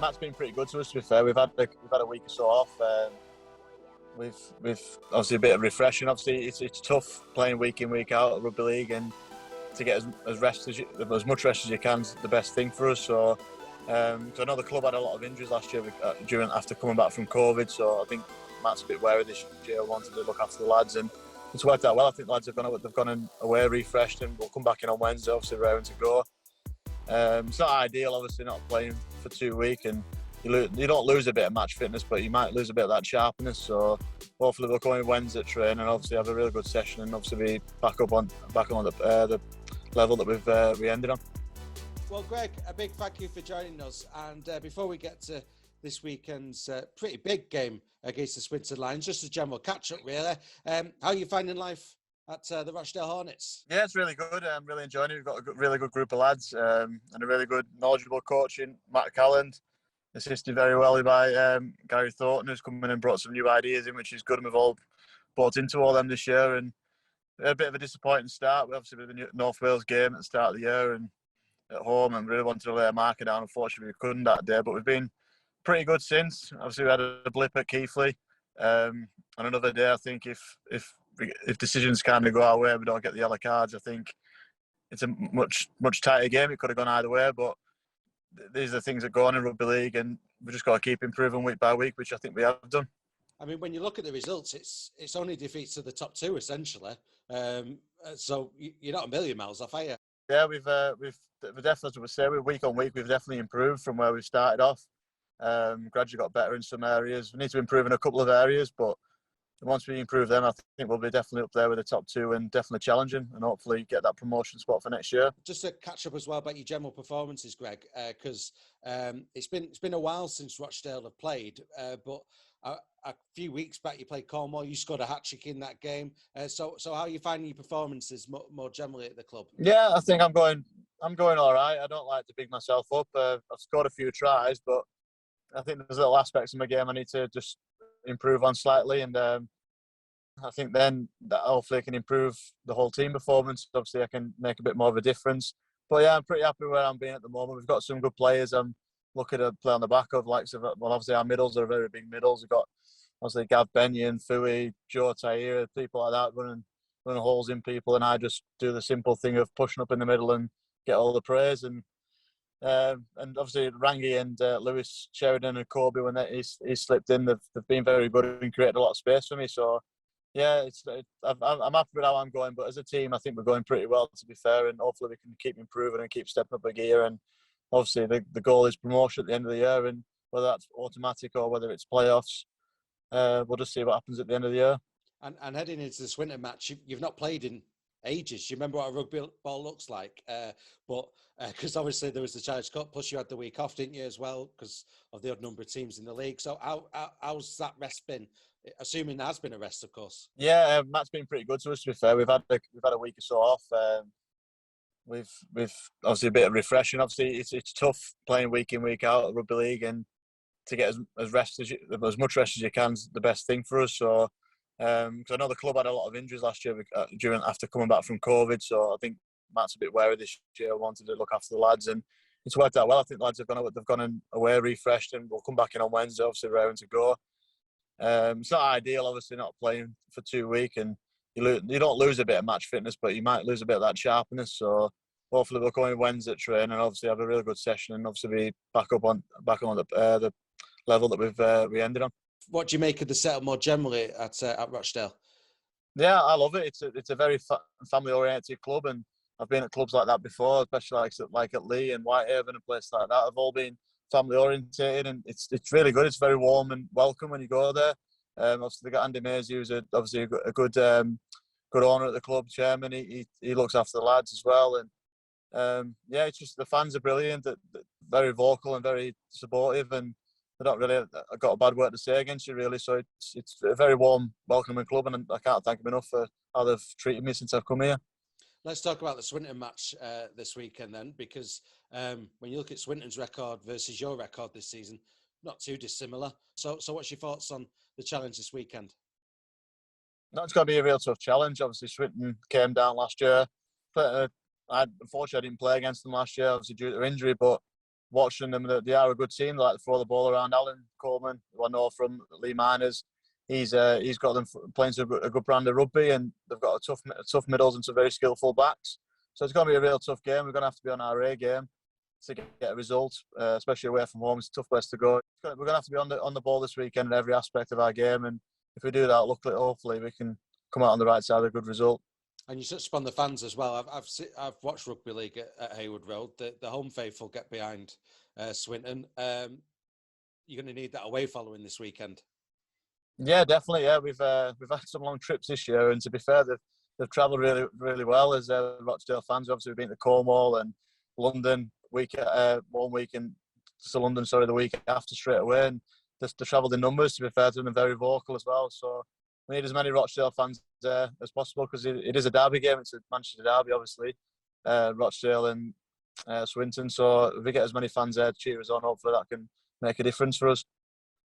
Matt's been pretty good to us. To be fair, we've had a week or so off. We've obviously a bit of refreshing. Obviously, it's tough playing week in week out at rugby league, and to get as much rest as you can is the best thing for us. So, because I know the club had a lot of injuries last year after coming back from COVID. So I think Matt's a bit wary this year, wanted to look after the lads, and it's worked out well. I think the lads have gone away refreshed, and we'll come back in on Wednesday, obviously raring to go. It's not ideal, obviously, not playing for 2 weeks, and you don't lose a bit of match fitness, but you might lose a bit of that sharpness. So hopefully we'll come in Wednesday at train and obviously have a really good session, and obviously be back on the level that we ended on. Well, Greg, a big thank you for joining us. And before we get to this weekend's pretty big game against the Swinton Lions, just a general catch-up, really. How are you finding life at the Rochdale Hornets? Yeah, it's really good. I'm really enjoying it. We've got a really good group of lads and a really good, knowledgeable coach in Matt Calland, assisted very well by Gary Thornton, who's come in and brought some new ideas in, which is good. And we've all bought into all them this year. And we had a bit of a disappointing start. We obviously with the North Wales game at the start of the year and at home, and really wanted to lay a marker down. Unfortunately, we couldn't that day, but we've been pretty good since. Obviously, we had a blip at Keighley. On another day, I think if decisions kind of go our way, we don't get the yellow cards, I think it's a much tighter game. It could have gone either way, but these are the things that go on in rugby league, and we've just got to keep improving week by week, which I think we have done. I mean, when you look at the results, it's only defeats to the top two, essentially. So you're not a million miles off, are you? Yeah, we've definitely, as we say, week on week, we've definitely improved from where we started off. Gradually got better in some areas. We need to improve in a couple of areas, but once we improve them, I think we'll be definitely up there with the top two and definitely challenging, and hopefully get that promotion spot for next year. Just to catch up as well about your general performances, Greg, because it's been a while since Rochdale have played, but a few weeks back you played Cornwall. You scored a hat-trick in that game. So how are you finding your performances more generally at the club? Yeah, I think I'm going all right. I don't like to big myself up. I've scored a few tries, but I think there's little aspects of my game I need to just improve on slightly, and I think then that hopefully can improve the whole team performance. Obviously, I can make a bit more of a difference. But yeah, I'm pretty happy where I'm being at the moment. We've got some good players I'm looking to play on the back of, obviously our middles are very big middles. We've got obviously Gav Benyon, Fui, Joe Taira, people like that running holes in people, and I just do the simple thing of pushing up in the middle and get all the praise. And obviously Rangi and Lewis Sheridan and Kobe, when he slipped in, they've been very good and created a lot of space for me. So yeah, I'm happy with how I'm going. But as a team, I think we're going pretty well, to be fair, and hopefully we can keep improving and keep stepping up a gear. And obviously the goal is promotion at the end of the year, and whether that's automatic or whether it's playoffs, we'll just see what happens at the end of the year. And heading into the Swinton match, you've not played in ages. You remember what a rugby ball looks like, but because obviously there was the Challenge Cup, plus you had the week off, didn't you, as well, because of the odd number of teams in the league. So how's that rest been? Assuming there has been a rest, of course. Yeah, Matt's been pretty good to us, to be fair. We've had a week or so off. We've obviously a bit of refreshing. Obviously, it's tough playing week in week out at rugby league, and to get as much rest as you can is the best thing for us. So, because I know the club had a lot of injuries last year after coming back from COVID. So I think Matt's a bit wary this year, wanted to look after the lads, and it's worked out well. I think the lads have gone away refreshed, and we'll come back in on Wednesday, obviously raring to go. It's not ideal, obviously, not playing for 2 weeks, and you don't lose a bit of match fitness, but you might lose a bit of that sharpness. So hopefully we'll come in Wednesday at train and obviously have a really good session, and obviously be back on the level that we ended on. What do you make of the setup more generally at Rochdale? Yeah, I love it. It's a very family-oriented club, and I've been at clubs like that before, especially like at Lee and Whitehaven and places like that. Have all been family orientated, and it's really good. It's very warm and welcome when you go there. Obviously they got Andy Maisie, who's obviously a good owner at the club, chairman. He looks after the lads as well, and yeah, it's just the fans are brilliant. They're very vocal and very supportive, and they don't really got a bad word to say against you, really. So it's a very warm, welcoming club, and I can't thank them enough for how they've treated me since I've come here. Let's talk about the Swinton match this weekend then, because when you look at Swinton's record versus your record this season, not too dissimilar. So what's your thoughts on the challenge this weekend? No, it's going to be a real tough challenge. Obviously, Swinton came down last year. But, unfortunately, I didn't play against them last year, obviously due to injury. But watching them, they are a good team. They like to throw the ball around. Alan Coleman, who I know from Lee Miners, he's got them playing a good brand of rugby, and they've got a tough middles and some very skillful backs. So it's going to be a real tough game. We're going to have to be on our A game to get a result, especially away from home. It's a tough place to go. We're going to have to be on the ball this weekend in every aspect of our game, and if we do that, hopefully we can come out on the right side of a good result. And you touched upon the fans as well. I've watched rugby league at Hayward Road. The home faithful get behind Swinton. You're going to need that away following this weekend. Yeah, definitely. Yeah, we've had some long trips this year, and to be fair, they've travelled really, really well as Rochdale fans. Obviously, we've been to Cornwall and London 1 week, and to London, the week after straight away, and they travelled in numbers. To be fair to them, they're very vocal as well. So we need as many Rochdale fans there as possible, because it is a derby game. It's a Manchester derby, obviously, Rochdale and Swinton. So if we get as many fans there to cheer us on, hopefully that can make a difference for us.